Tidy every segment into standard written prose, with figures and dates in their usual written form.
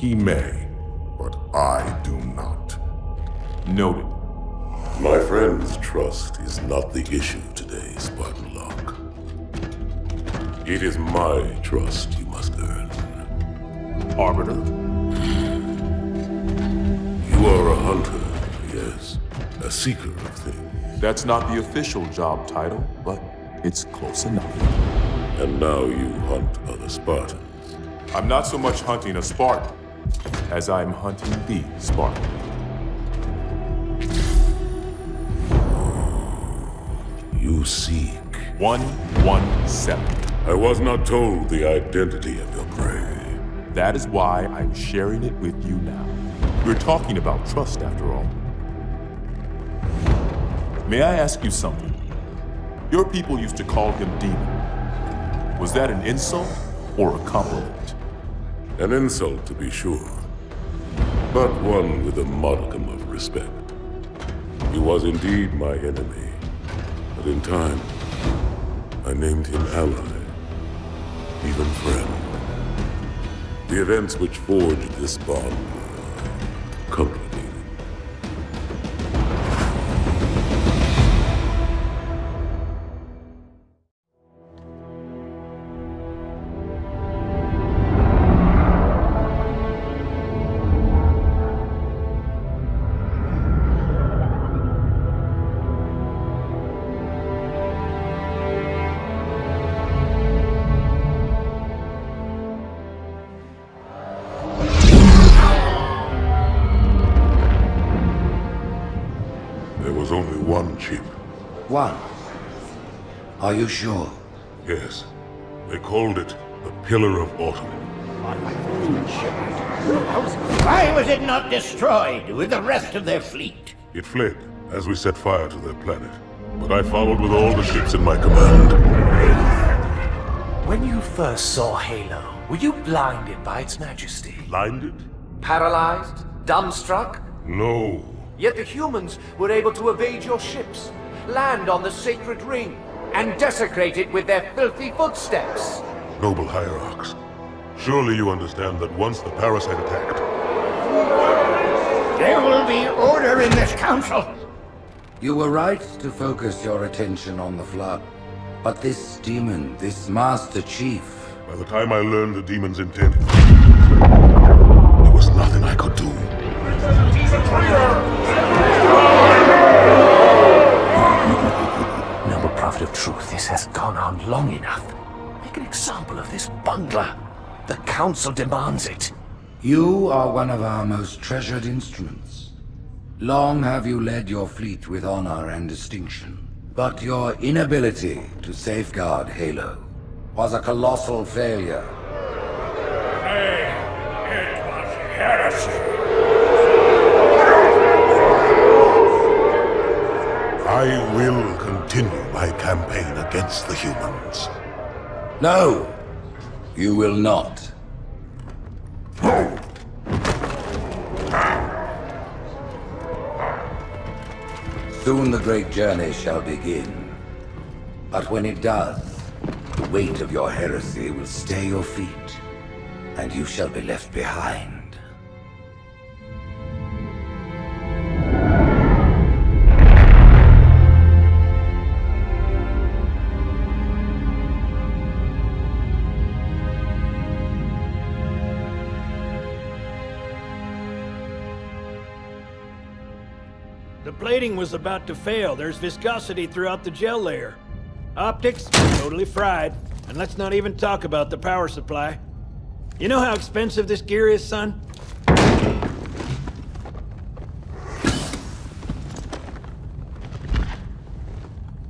He may, but I do not. Noted. My friend's trust is not the issue today, Spartan Locke. It is my trust you must earn. Arbiter. You are a hunter, yes. A seeker of things. That's not the official job title, but it's close enough. And now you hunt other Spartans. I'm not so much hunting a Spartan as I'm hunting the Spartan. You seek. 117. I was not told the identity of your prey. That is why I'm sharing it with you now. We're talking about trust, after all. May I ask you something? Your people used to call him Demon. Was that an insult or a compliment? An insult, to be sure, but one with a modicum of respect. He was indeed my enemy, but in time, I named him ally, even friend. The events which forged this bond were complicated. There was only one chip. One? Are you sure? Yes. They called it the Pillar of Autumn. Why was it not destroyed with the rest of their fleet? It fled as we set fire to their planet. But I followed with all the ships in my command. When you first saw Halo, were you blinded by its majesty? Blinded? Paralyzed? Dumbstruck? No. Yet the humans were able to evade your ships, land on the sacred ring, and desecrate it with their filthy footsteps. Noble hierarchs, surely you understand that once the parasite attacked... There will be order in this council. You were right to focus your attention on the Flood. But this demon, this Master Chief... By the time I learned the demon's intent, there was nothing I could do. Noble Prophet of Truth, this has gone on long enough. Make an example of this bungler. The Council demands it. You are one of our most treasured instruments. Long have you led your fleet with honor and distinction. But your inability to safeguard Halo was a colossal failure. It was heresy. I will continue my campaign against the humans. No, you will not. Soon the great journey shall begin. But when it does, the weight of your heresy will stay your feet, and you shall be left behind. The plating was about to fail. There's viscosity throughout the gel layer. Optics, totally fried. And let's not even talk about the power supply. You know how expensive this gear is, son?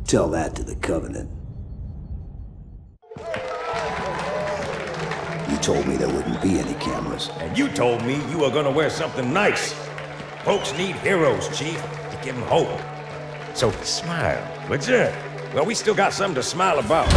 Tell that to the Covenant. You told me there wouldn't be any cameras. And you told me you were gonna wear something nice. Folks need heroes, Chief, to give them hope. So smile, would you? Well, we still got something to smile about.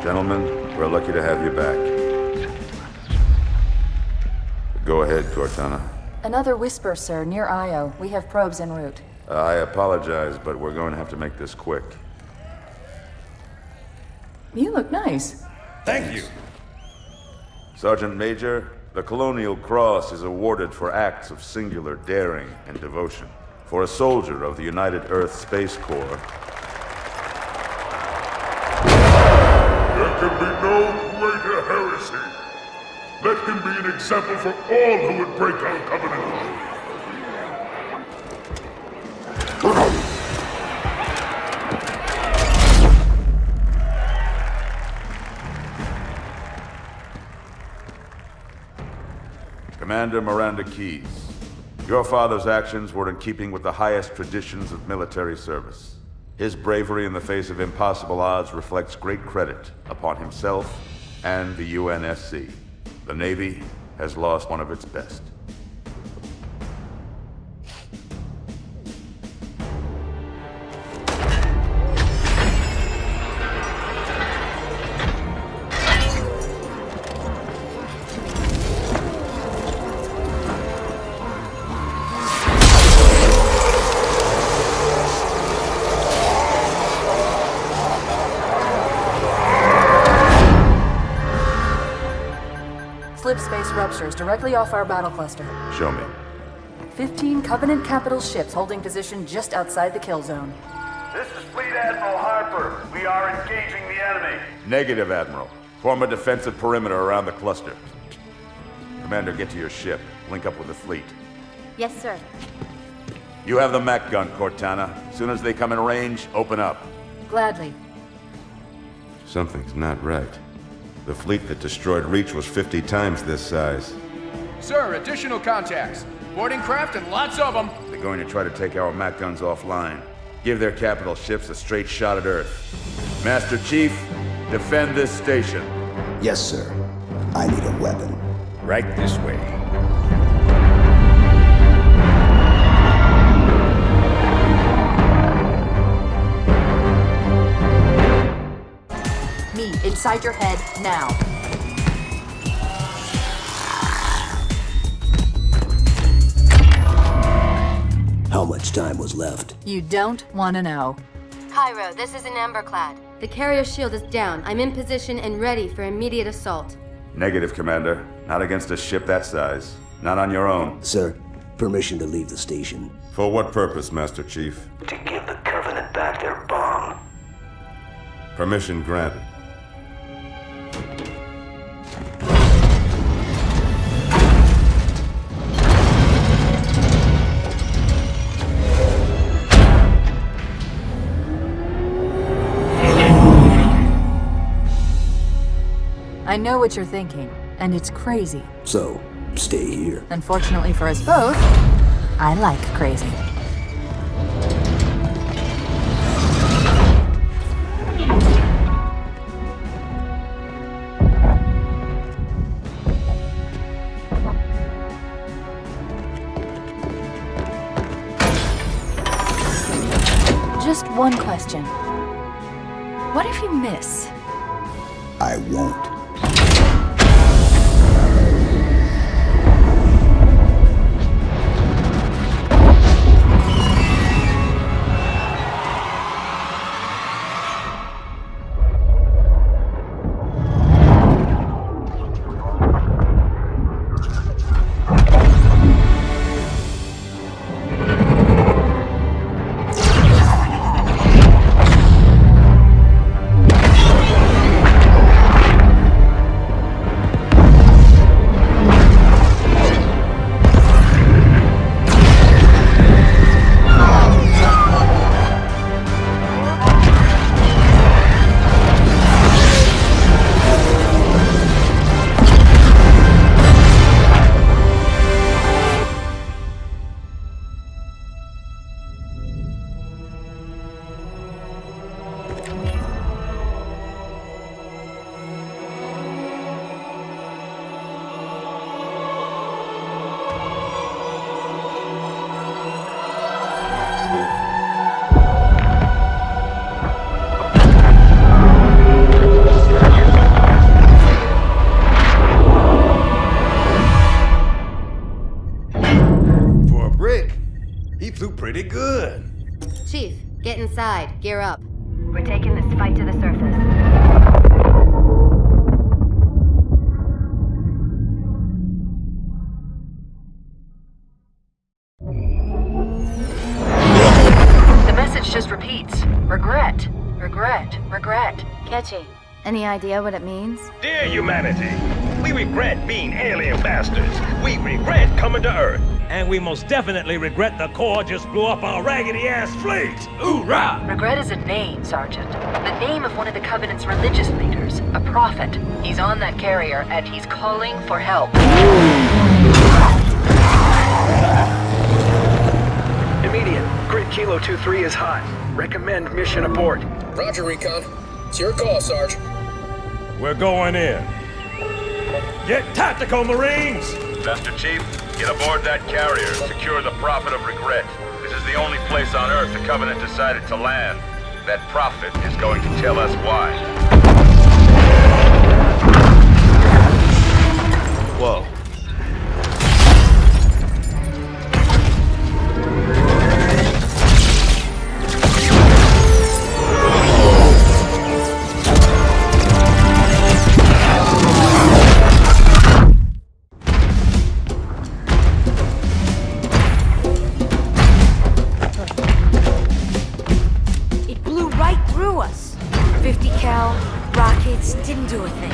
Gentlemen, we're lucky to have you back. Go ahead, Cortana. Another Whisper, sir, near Io. We have probes en route. I apologize, but we're going to have to make this quick. You look nice. Thank you. Sergeant Major, the Colonial Cross is awarded for acts of singular daring and devotion. For a soldier of the United Earth Space Corps. There can be no greater heresy. Let him be an example for all who would break our covenant. Commander Miranda Keyes, your father's actions were in keeping with the highest traditions of military service. His bravery in the face of impossible odds reflects great credit upon himself and the UNSC. The Navy has lost one of its best. Slip space ruptures directly off our battle cluster. Show me. 15 Covenant capital ships holding position just outside the kill zone. This is Fleet Admiral Harper. We are engaging the enemy. Negative, Admiral. Form a defensive perimeter around the cluster. Commander, get to your ship. Link up with the fleet. Yes, sir. You have the mech gun, Cortana. As soon as they come in range, open up. Gladly. Something's not right. The fleet that destroyed Reach was 50 times this size. Sir, additional contacts. Boarding craft and lots of them. They're going to try to take our mech guns offline. Give their capital ships a straight shot at Earth. Master Chief, defend this station. Yes, sir. I need a weapon. Right this way. Me, inside your head, now. How much time was left? You don't want to know. Cairo, this is an Emberclad. The carrier shield is down. I'm in position and ready for immediate assault. Negative, Commander. Not against a ship that size. Not on your own. Sir, permission to leave the station. For what purpose, Master Chief? To give the Covenant back their bomb. Permission granted. I know what you're thinking, and it's crazy. So, stay here. Unfortunately for us both, I like crazy. Just one question. What if you miss? I won't. inside. Gear up. We're taking this fight to the surface. The message just repeats. Regret. Regret. Regret. Catchy. Any idea what it means? Dear humanity, we regret being alien bastards. We regret coming to Earth. And we most definitely regret the Corps just blew up our raggedy-ass fleet. Hoorah! Regret is a name, Sergeant. The name of one of the Covenant's religious leaders. A prophet. He's on that carrier, and he's calling for help. Immediate. Grid Kilo 2-3 is hot. Recommend mission abort. Roger, Recon. It's your call, Sarge. We're going in. Get tactical, Marines! Master Chief, get aboard that carrier and secure the Prophet of Regret. This is the only place on Earth the Covenant decided to land. That Prophet is going to tell us why. Whoa. Rockets didn't do a thing.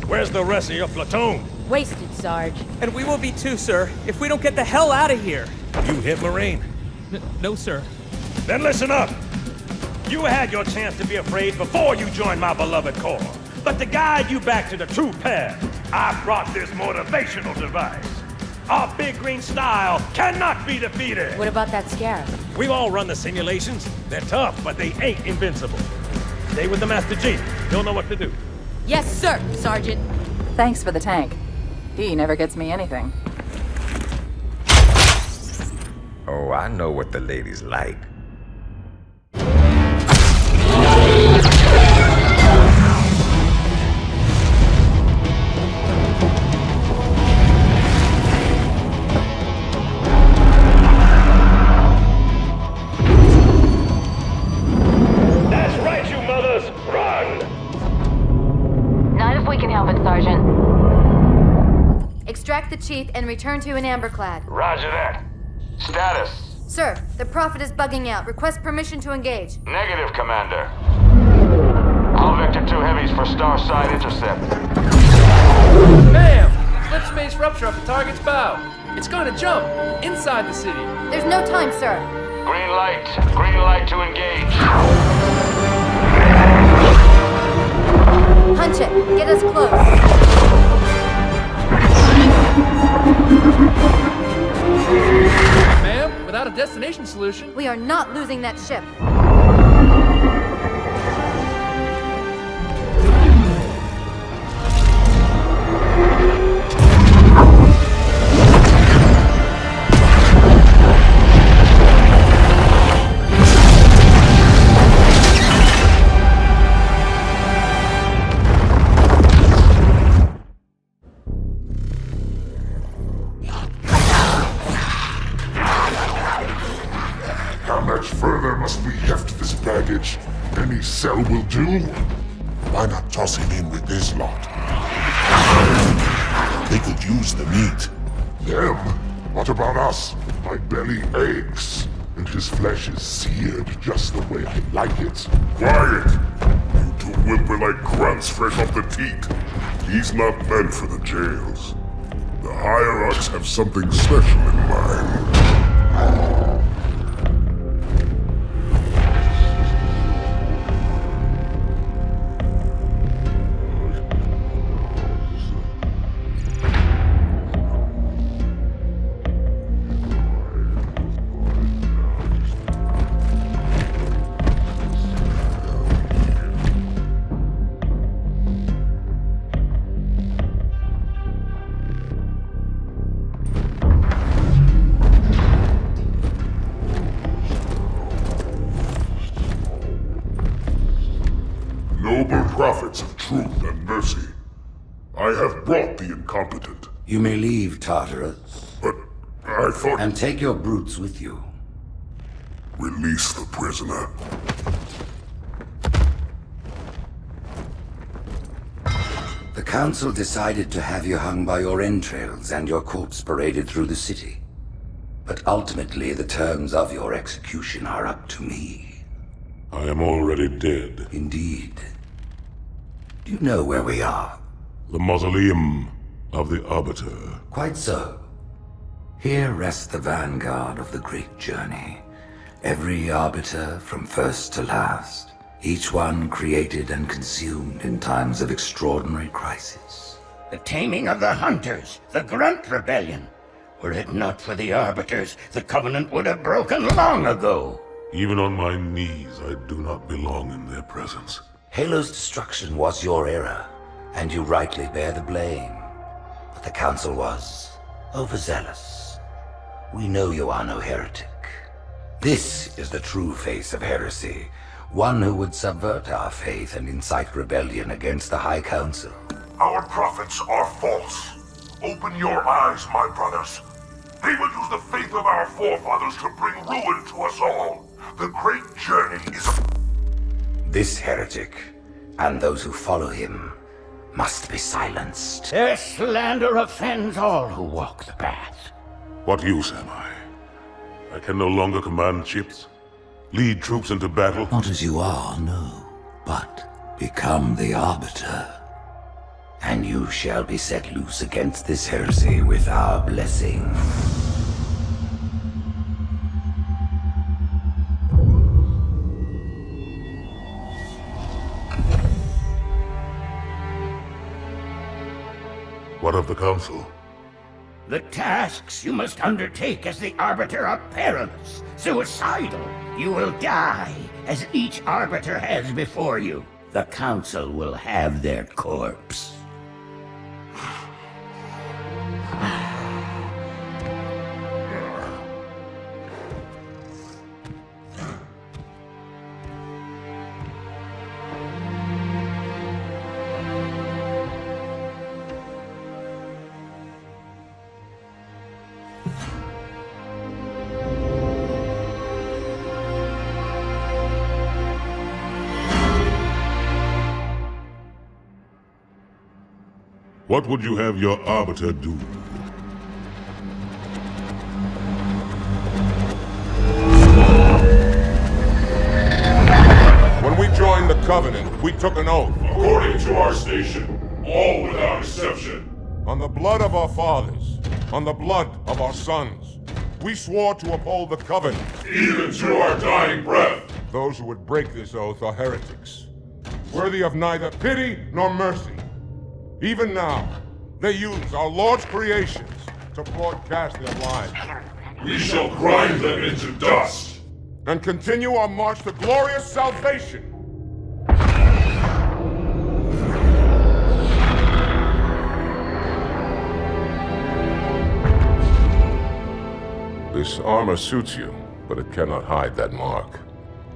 Where's the rest of your platoon? Wasted, Sarge. And we will be too, sir, if we don't get the hell out of here. You hit Marine? No, sir. Then listen up. You had your chance to be afraid before you joined my beloved Corps. But to guide you back to the true path, I brought this motivational device. Our big green style cannot be defeated. What about that Scarab? We've all run the simulations. They're tough, but they ain't invincible. Stay with the Master Chief. He'll know what to do. Yes, sir, Sergeant. Thanks for the tank. He never gets me anything. Oh, I know what the ladies like. Extract the Chief and return to an Amberclad. Roger that. Status. Sir, the Prophet is bugging out. Request permission to engage. Negative, Commander. All Vector 2 heavies for Starside intercept. Bam! Slip space rupture off the target's bow. It's gonna jump inside the city. There's no time, sir. Green light. Green light to engage. Punch it. Get us close. Ma'am, without a destination solution... We are not losing that ship. Any cell will do. Why not toss him in with this lot? They could use the meat. Them? What about us? My belly aches, and his flesh is seared just the way I like it. Quiet! You two whimper like grunts fresh off the teat. He's not meant for the jails. The hierarchs have something special in mind. I have brought the incompetent. You may leave, Tartarus. But I thought... And take your brutes with you. Release the prisoner. The Council decided to have you hung by your entrails and your corpse paraded through the city. But ultimately, the terms of your execution are up to me. I am already dead. Indeed. Do you know where we are? The mausoleum of the Arbiter. Quite so. Here rests the vanguard of the great journey. Every Arbiter from first to last. Each one created and consumed in times of extraordinary crisis. The taming of the Hunters, the Grunt Rebellion. Were it not for the Arbiters, the Covenant would have broken long ago. Even on my knees, I do not belong in their presence. Halo's destruction was your error, and you rightly bear the blame. But the Council was overzealous. We know you are no heretic. This is the true face of heresy, one who would subvert our faith and incite rebellion against the High Council. Our prophets are false. Open your eyes, my brothers. They will use the faith of our forefathers to bring ruin to us all. The great journey is a... This heretic, and those who follow him, must be silenced. Their slander offends all who walk the path. What use am I? I can no longer command ships, lead troops into battle. Not as you are, no, but become the Arbiter. And you shall be set loose against this heresy with our blessing. What of the Council? The tasks you must undertake as the Arbiter are perilous, suicidal. You will die, as each Arbiter has before you. The Council will have their corpse. What would you have your Arbiter do? When we joined the Covenant, we took an oath. According to our station, all without exception. On the blood of our fathers, on the blood of our sons, we swore to uphold the Covenant. Even to our dying breath. Those who would break this oath are heretics, worthy of neither pity nor mercy. Even now, they use our Lord's creations to broadcast their lies. We shall grind them into dust. And continue our march to glorious salvation. This armor suits you, but it cannot hide that mark.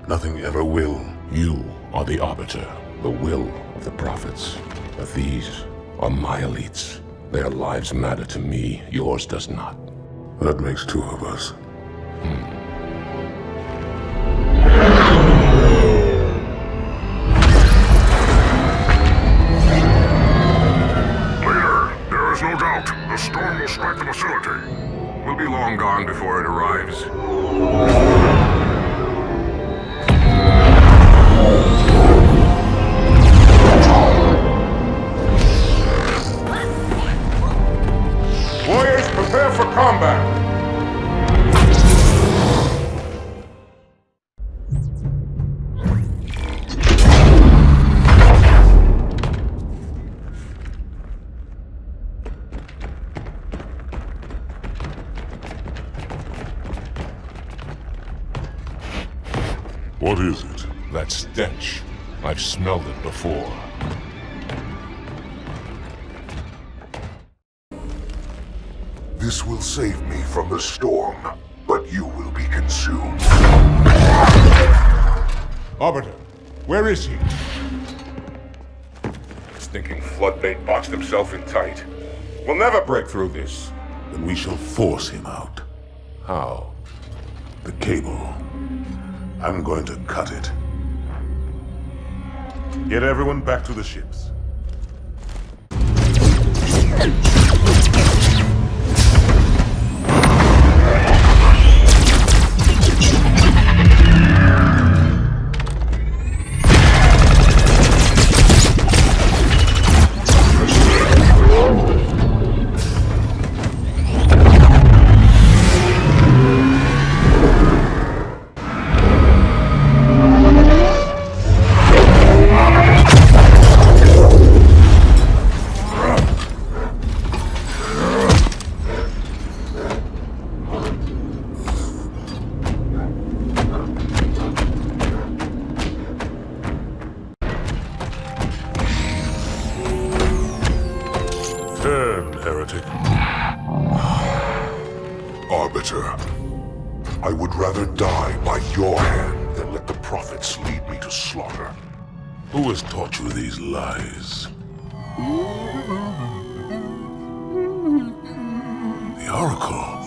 Nothing ever will. You are the Arbiter, the will of the prophets. But these are my elites. Their lives matter to me, yours does not. That makes two of us. Leader, there is no doubt the storm will strike the facility. We'll be long gone before it arrives. Warriors, prepare for combat! What is it? That stench. I've smelled it before. This will save me from the storm, but you will be consumed. Arbiter, where is he? stinking floodgate boxed himself in tight. We'll never break through this. Then we shall force him out. How? The cable. I'm going to cut it. Get everyone back to the ships. Heretic. Arbiter, I would rather die by your hand than let the prophets lead me to slaughter. Who has taught you these lies? The Oracle.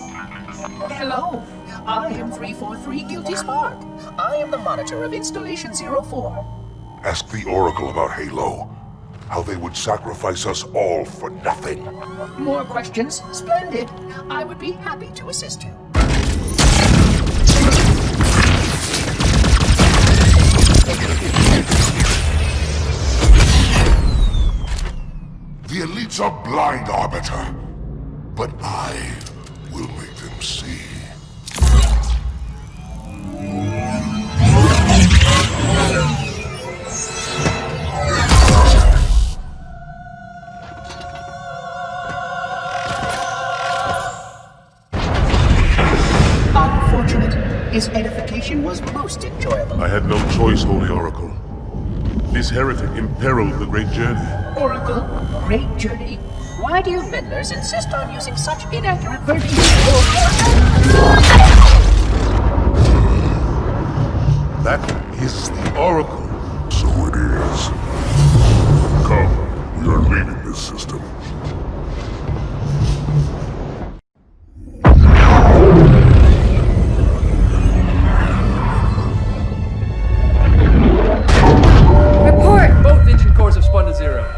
Hello, I am 343 Guilty Spark. I am the monitor of Installation 04. Ask the Oracle about Halo. How they would sacrifice us all for nothing. More questions? Splendid. I would be happy to assist you. The elites are blind, Arbiter. But I will make them see. His edification was most enjoyable. I had no choice, Holy Oracle. This heretic imperiled the Great Journey. Oracle, Great Journey? Why do you meddlers insist on using such inaccurate verbiage? That is the Oracle. So it is. Come, we are leaving this system.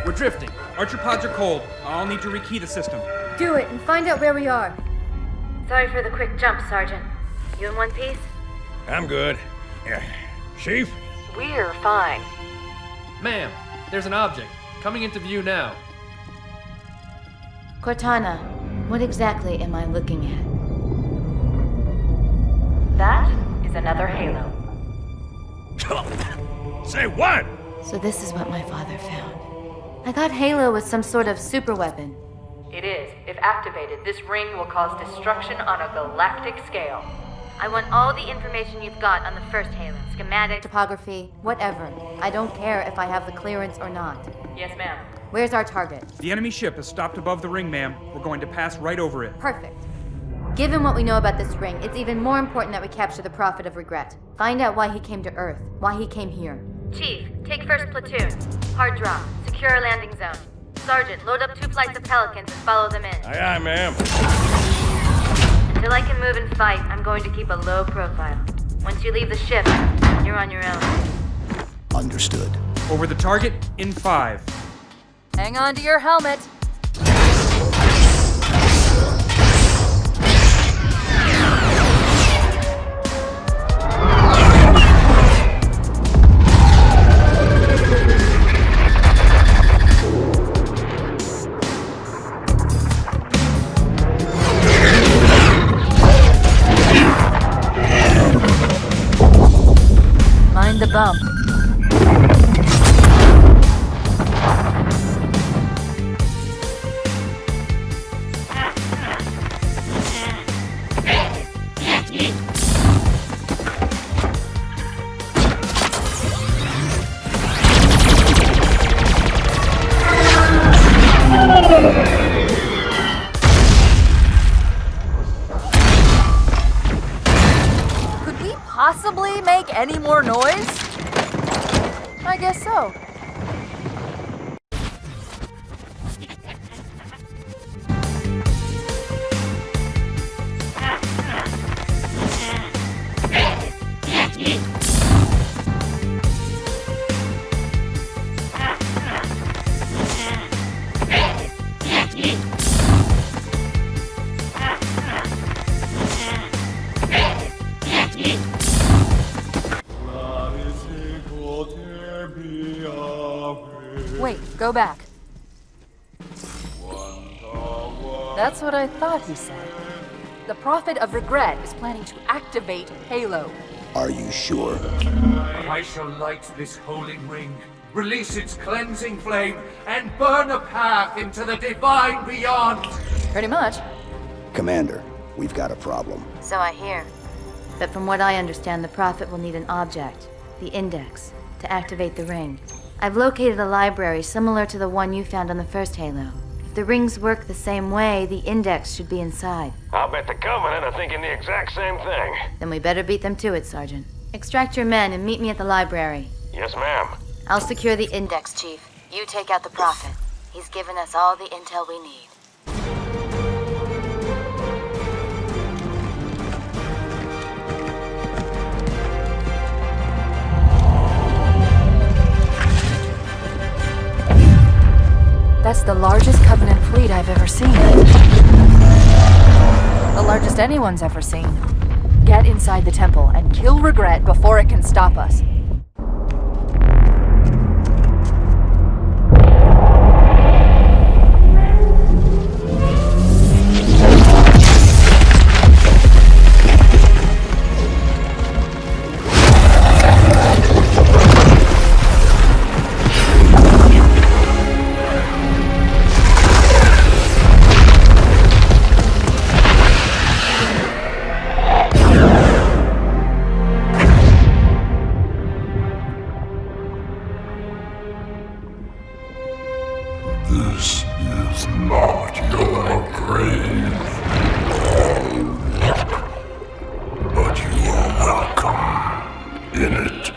We're drifting. Archer pods are cold. I'll need to rekey the system. Do it and find out where we are. Sorry for the quick jump, Sergeant. You in one piece? I'm good. Yeah. Chief? We're fine. Ma'am, there's an object. Coming into view now. Cortana, what exactly am I looking at? That is another Halo. Say what? So this is what my father found. I thought Halo was some sort of super weapon. It is. If activated, this ring will cause destruction on a galactic scale. I want all the information you've got on the first Halo. Schematic, topography, whatever. I don't care if I have the clearance or not. Yes, ma'am. Where's our target? The enemy ship has stopped above the ring, ma'am. We're going to pass right over it. Perfect. Given what we know about this ring, it's even more important that we capture the Prophet of Regret. Find out why he came to Earth, why he came here. Chief, take first platoon. Hard drop. Secure our landing zone. Sergeant, load up 2 flights of Pelicans and follow them in. Aye, aye, ma'am. Until I can move and fight, I'm going to keep a low profile. Once you leave the ship, you're on your own. Understood. Over the target in 5. Hang on to your helmet. Mind the bump. Go back. That's what I thought he said. The Prophet of Regret is planning to activate Halo. Are you sure? I shall light this holy ring, release its cleansing flame, and burn a path into the divine beyond. Pretty much. Commander, we've got a problem. So I hear. But from what I understand, the Prophet will need an object, the Index, to activate the ring. I've located a library similar to the one you found on the first Halo. If the rings work the same way, the Index should be inside. I'll bet the Covenant are thinking the exact same thing. Then we better beat them to it, Sergeant. Extract your men and meet me at the library. Yes, ma'am. I'll secure the Index, Chief. You take out the Prophet. He's given us all the intel we need. That's the largest Covenant fleet I've ever seen. The largest anyone's ever seen. Get inside the temple and kill Regret before it can stop us. This is not your grave. But you are welcome in it.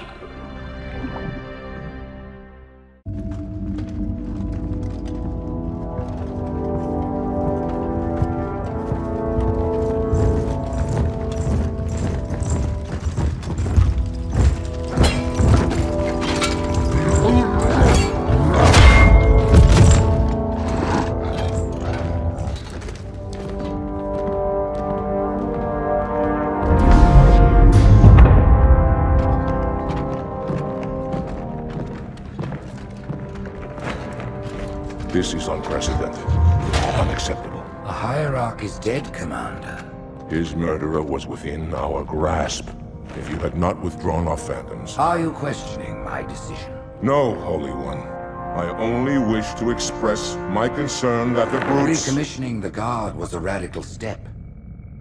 This is unprecedented. Unacceptable. The Hierarch is dead, Commander. His murderer was within our grasp. If you had not withdrawn our phantoms... Are you questioning my decision? No, Holy One. I only wish to express my concern that the brutes... Recommissioning the Guard was a radical step.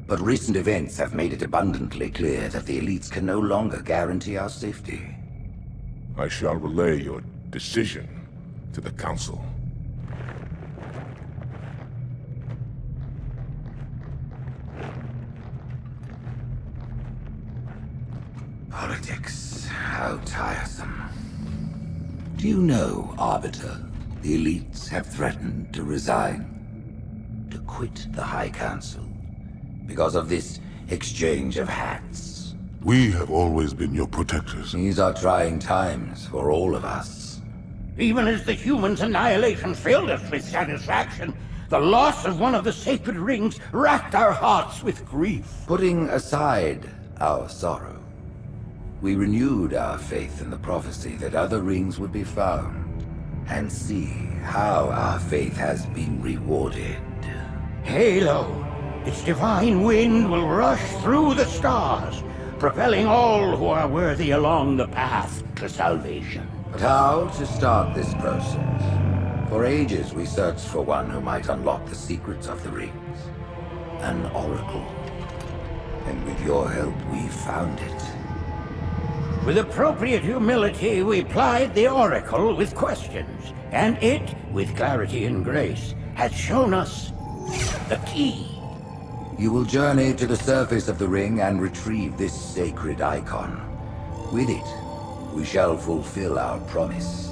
But recent events have made it abundantly clear that the elites can no longer guarantee our safety. I shall relay your decision to the Council. Politics, how tiresome. Do you know, Arbiter, the elites have threatened to resign, to quit the High Council, because of this exchange of hats? We have always been your protectors. These are trying times for all of us. Even as the humans' annihilation filled us with satisfaction, the loss of one of the sacred rings racked our hearts with grief. Putting aside our sorrow, we renewed our faith in the prophecy that other rings would be found, and see how our faith has been rewarded. Halo, its divine wind will rush through the stars, propelling all who are worthy along the path to salvation. But how to start this process? For ages we searched for one who might unlock the secrets of the rings. An oracle. And with your help we found it. With appropriate humility, we plied the Oracle with questions, and it, with clarity and grace, has shown us the key. You will journey to the surface of the ring and retrieve this sacred icon. With it, we shall fulfill our promise.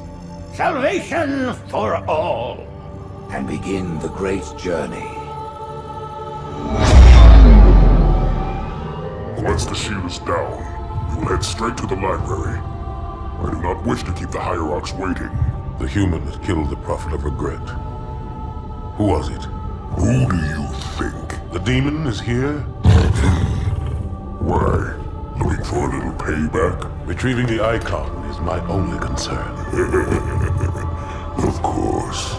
Salvation for all. And begin the great journey. Once the shield is down, we will head straight to the library. I do not wish to keep the Hierarchs waiting. The human that killed the Prophet of Regret. Who was it? Who do you think? The demon is here? Why? Looking for a little payback? Retrieving the icon is my only concern. Of course.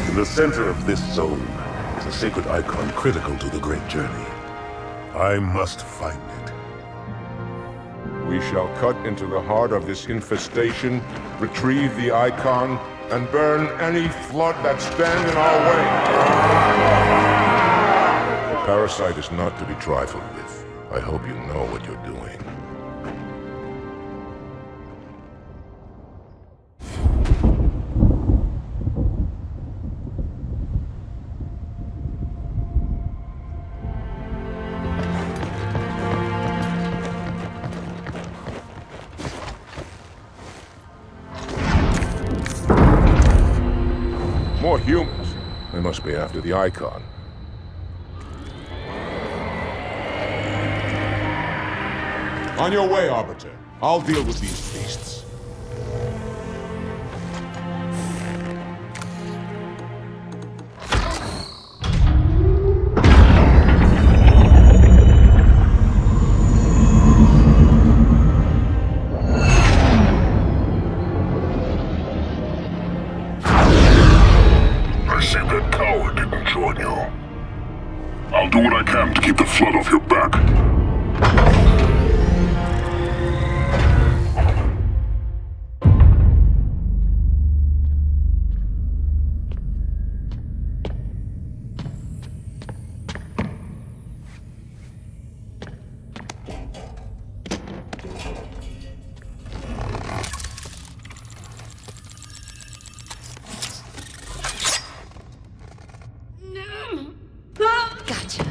In the center of this zone is a sacred icon critical to the Great Journey. I must find it. We shall cut into the heart of this infestation, retrieve the icon, and burn any flood that stand in our way. The parasite is not to be trifled with. I hope you know what you're doing. More humans. They must be after the icon. On your way, Arbiter. I'll deal with these beasts. I see that coward didn't join you. I'll do what I can to keep the flood off your back. Gotcha.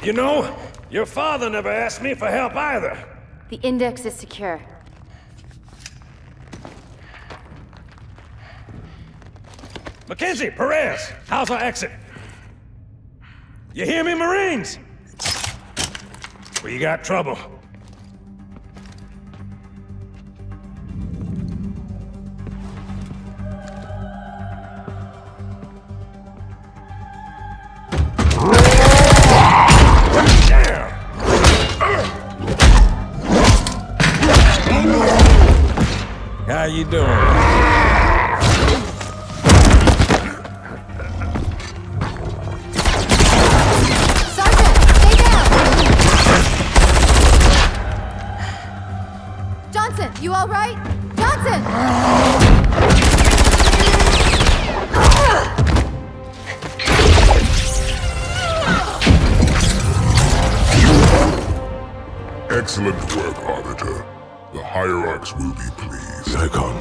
You know, your father never asked me for help either. The index is secure. Mackenzie, Perez, how's our exit? You hear me, Marines? We got trouble. How you doing? Sergeant, stay down! Johnson, you all right? Johnson! Excellent work, Arbiter. The Hierarchs will be pleased. The icon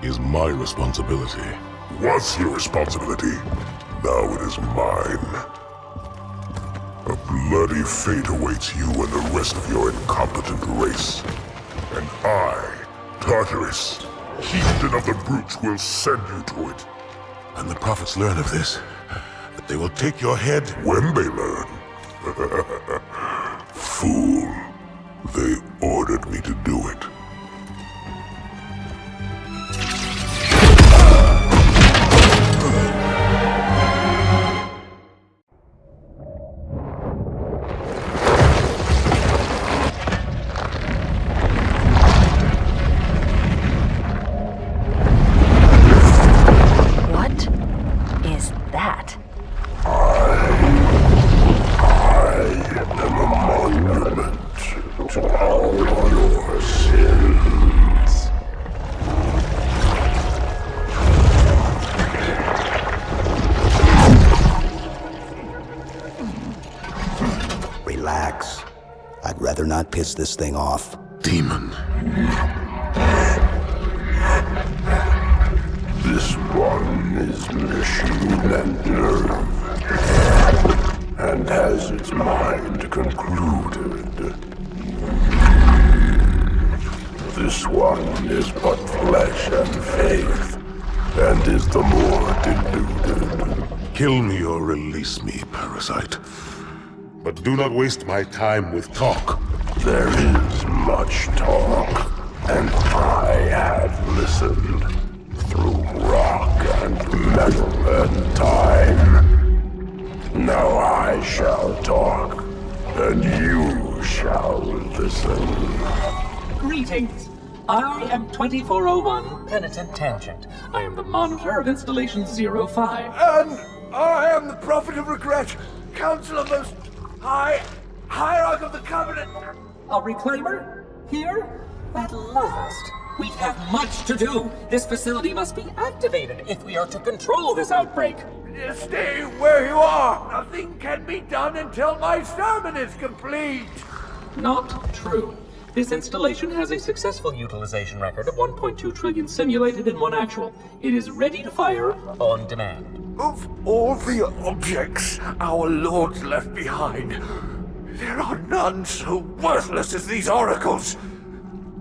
is my responsibility. Was your responsibility. Now it is mine. A bloody fate awaits you and the rest of your incompetent race. And I, Tartarus, chieftain of the brutes, will send you to it. And the prophets learn of this, that they will take your head. When they learn. Fool. They ordered me to do it. What is that? I am a monument to all your sins. Relax. I'd rather not piss this thing off. Demon. is machine and nerve, and has its mind concluded. This one is but flesh and faith, and is the more deluded. Kill me or release me, parasite. But do not waste my time with talk. There is much talk, and I have listened through rock and metal and time. Now I shall talk, and you shall listen. Greetings. I am 2401 Penitent Tangent. I am the monitor of Installation 05. And I am the Prophet of Regret, Council of Most High, Hierarch of the Covenant. A reclaimer? Here? At last. We have much to do. This facility must be activated if we are to control this outbreak. Stay where you are. Nothing can be done until my sermon is complete. Not true. This installation has a successful utilization record of 1.2 trillion simulated and 1 actual. It is ready to fire on demand. Of all the objects our lords left behind, there are none so worthless as these oracles.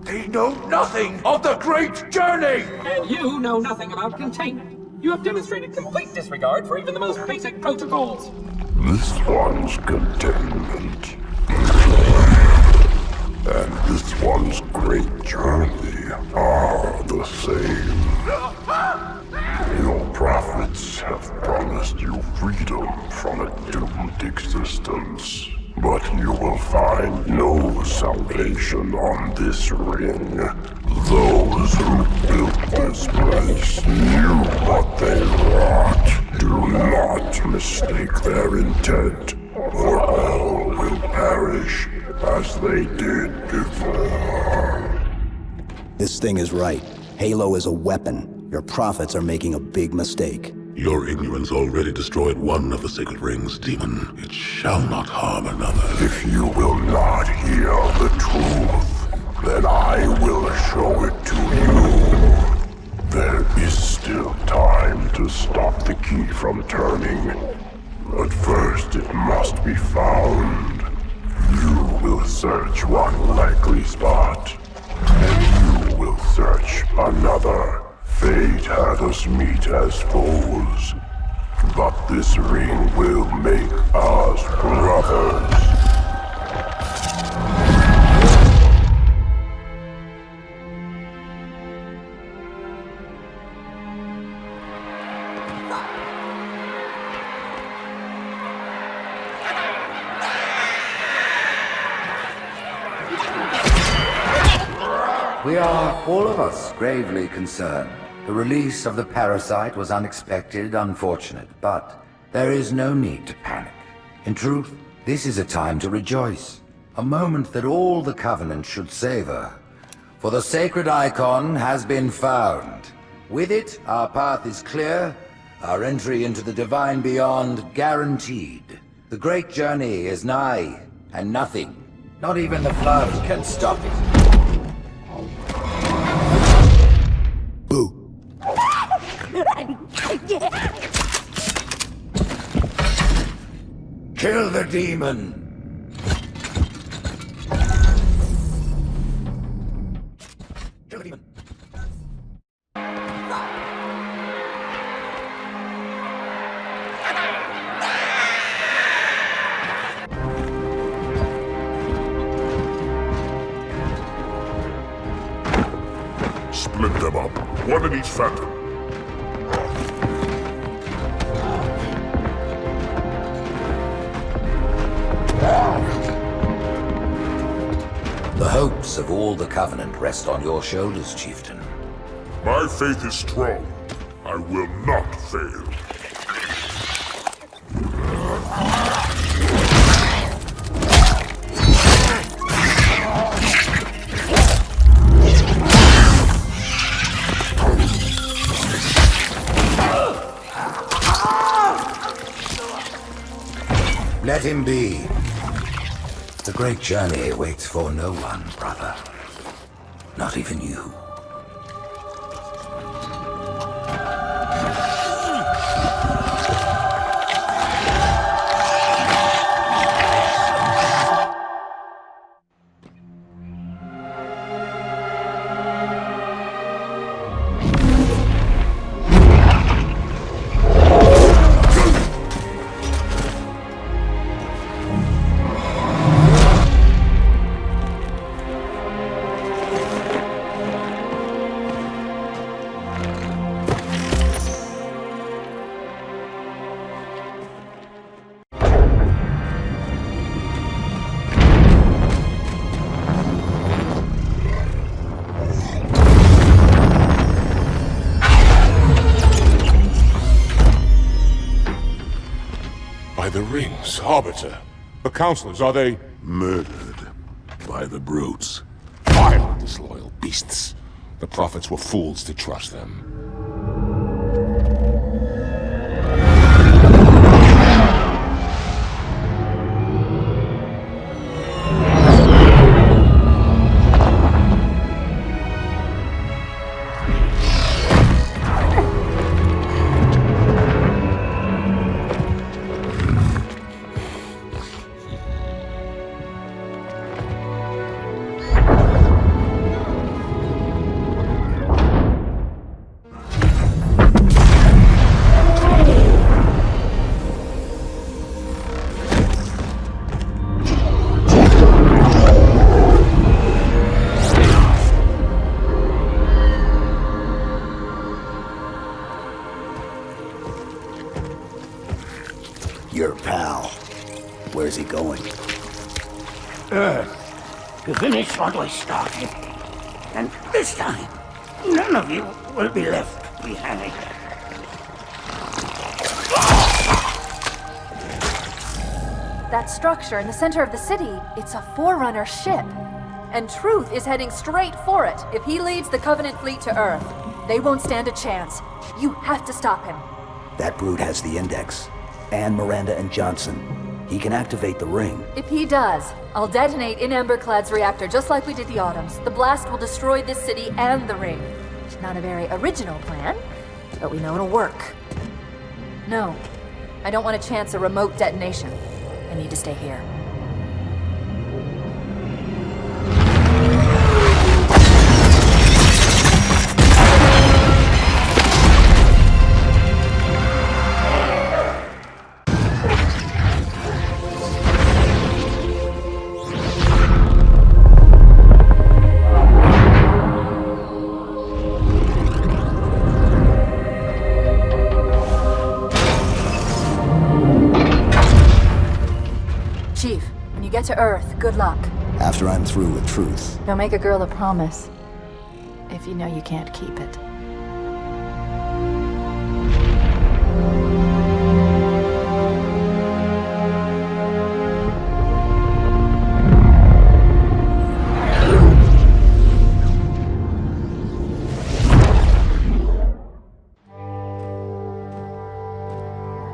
They know nothing of the great journey! And you know nothing about containment. You have demonstrated complete disregard for even the most basic protocols. This one's containment, and this one's great journey are the same. Your prophets have promised you freedom from a doomed existence, but you will find no salvation on this ring. Those who built this place knew what they wrought. Do not mistake their intent, or all will perish as they did before. This thing is right. Halo is a weapon. Your prophets are making a big mistake. Your ignorance already destroyed one of the sacred rings, demon. It shall not harm another. If you will not hear the truth, then I will show it to you. There is still time to stop the key from turning, but first it must be found. You will search one likely spot, and you will search another. Fate had us meet as foes, but this ring will make us brothers. We are, all of us, gravely concerned. The release of the parasite was unexpected, unfortunate, but there is no need to panic. In truth, this is a time to rejoice. A moment that all the Covenant should savor. For the sacred icon has been found. With it, our path is clear, our entry into the divine beyond guaranteed. The great journey is nigh, and nothing, not even the flood, can stop it. Boo. Kill the demon! Kill the demon! Split them up, one in each phantom. The hopes of all the Covenant rest on your shoulders, Chieftain. My faith is strong. I will not fail. Let him be. The great journey waits for no one, brother. Not even you. by the rings, Arbiter. The Councilors, are they... Murdered by the brutes. Vile, disloyal beasts. The prophets were fools to trust them. Your pal. Where's he going? Earth, to finish what we started. And this time, none of you will be left behind. That structure in the center of the city, it's a Forerunner ship. And Truth is heading straight for it. If he leads the Covenant fleet to Earth, they won't stand a chance. You have to stop him. That brute has the Index. And Miranda and Johnson. He can activate the ring. If he does, I'll detonate in Emberclad's reactor just like we did the Autumn's. The blast will destroy this city and the ring. Not a very original plan, but we know it'll work. No, I don't want to chance a remote detonation. I need to stay here. Chief, when you get to Earth, good luck. After I'm through with Truth. Don't make a girl a promise if you know you can't keep it.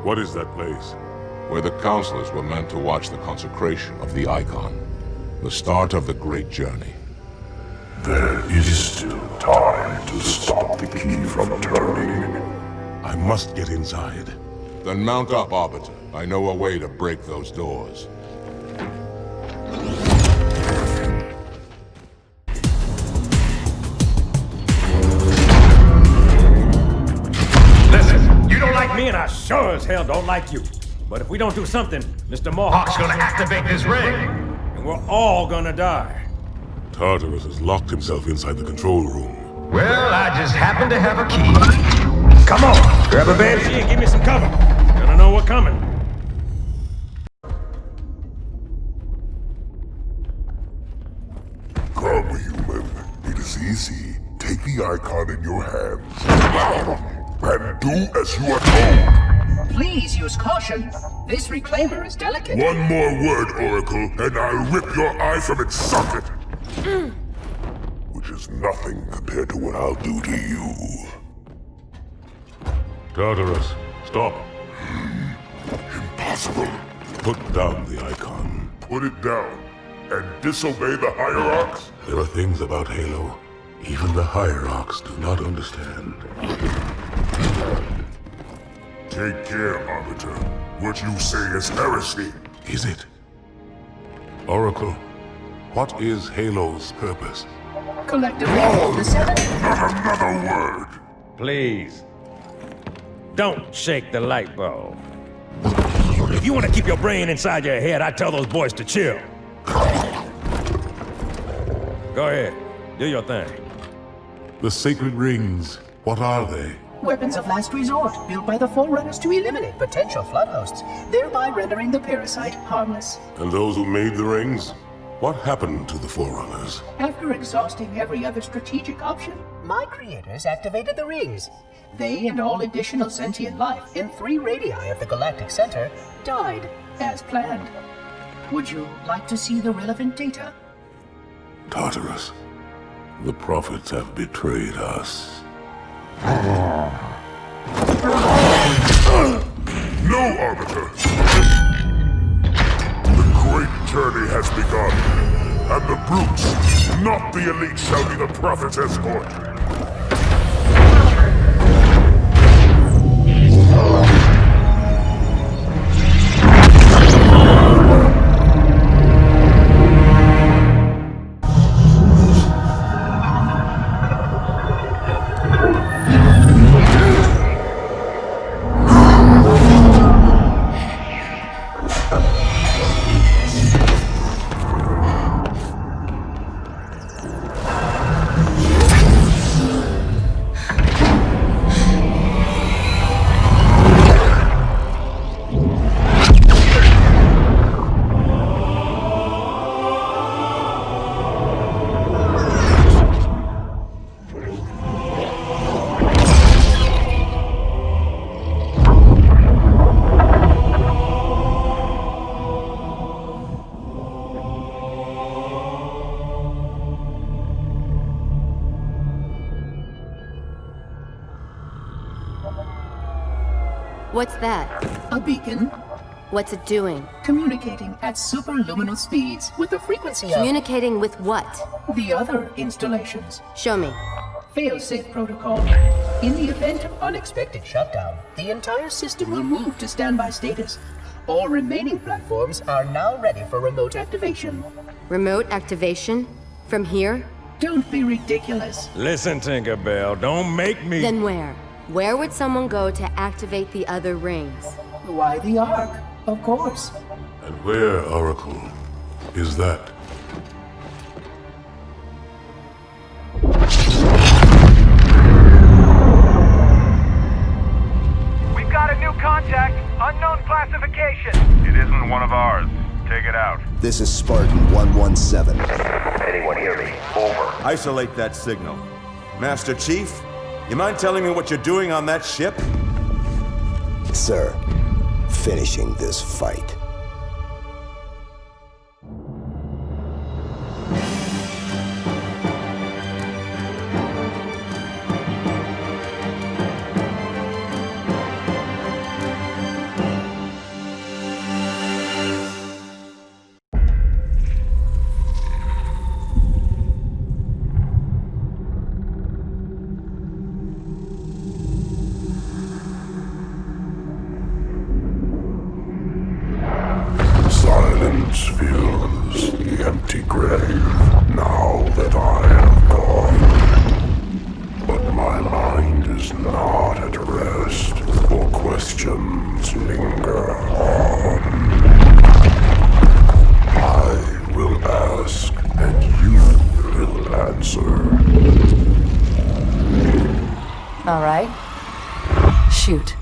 What is that place? Where the Councilors were meant to watch the consecration of the Icon. The start of the Great Journey. There is still time to stop the key from turning. I must get inside. Then mount up, Arbiter. I know a way to break those doors. Listen, you don't like me and I sure as hell don't like you. But if we don't do something, Mr. Mohawk's gonna activate this ring. And we're all gonna die. Tartarus has locked himself inside the control room. Well, I just happen to have a key. Come on, grab a banshee and give me some cover. Gonna know what's coming. Come, human. It is easy. Take the Icon in your hands. And do as you are told. Please use caution. This reclaimer is delicate. One more word, Oracle, and I'll rip your eye from its socket. Which is nothing compared to what I'll do to you. Tartarus, stop. Impossible. Put down the Icon. Put it down and disobey the Hierarchs? There are things about Halo even the Hierarchs do not understand. Take care, Arbiter. What you say is heresy. Is it? Oracle, what is Halo's purpose? Collectively, the seven... Not another word! Please. Don't shake the light bulb. If you want to keep your brain inside your head, I tell those boys to chill. Go ahead. Do your thing. The sacred rings, what are they? Weapons of last resort, built by the Forerunners to eliminate potential flood hosts, thereby rendering the parasite harmless. And those who made the rings? What happened to the Forerunners? After exhausting every other strategic option, my creators activated the rings. They and all additional sentient life in 3 radii of the Galactic Center died as planned. Would you like to see the relevant data? Tartarus, the prophets have betrayed us. No, Arbiter! The great journey has begun, and the brutes, not the elite, shall be the Prophet's escort. What's that? A beacon. What's it doing? Communicating at superluminal speeds with the frequency of... Communicating with what? The other installations. Show me. Fail-safe protocol. In the event of unexpected shutdown, the entire system will move to standby status. All remaining platforms are now ready for remote activation. Remote activation? From here? Don't be ridiculous. Listen, Tinkerbell, don't make me... Then where? Where would someone go to activate the other rings? Why the Ark? Of course. And where, Oracle, is that? We've got a new contact, unknown classification. It isn't one of ours. Take it out. This is Spartan 117. Anyone hear me? Over. Isolate that signal. Master Chief, you mind telling me what you're doing on that ship? Sir, finishing this fight. Silence fills the empty grave now that I have gone. But my mind is not at rest, for questions linger on. I will ask, and you will answer. All right. Shoot.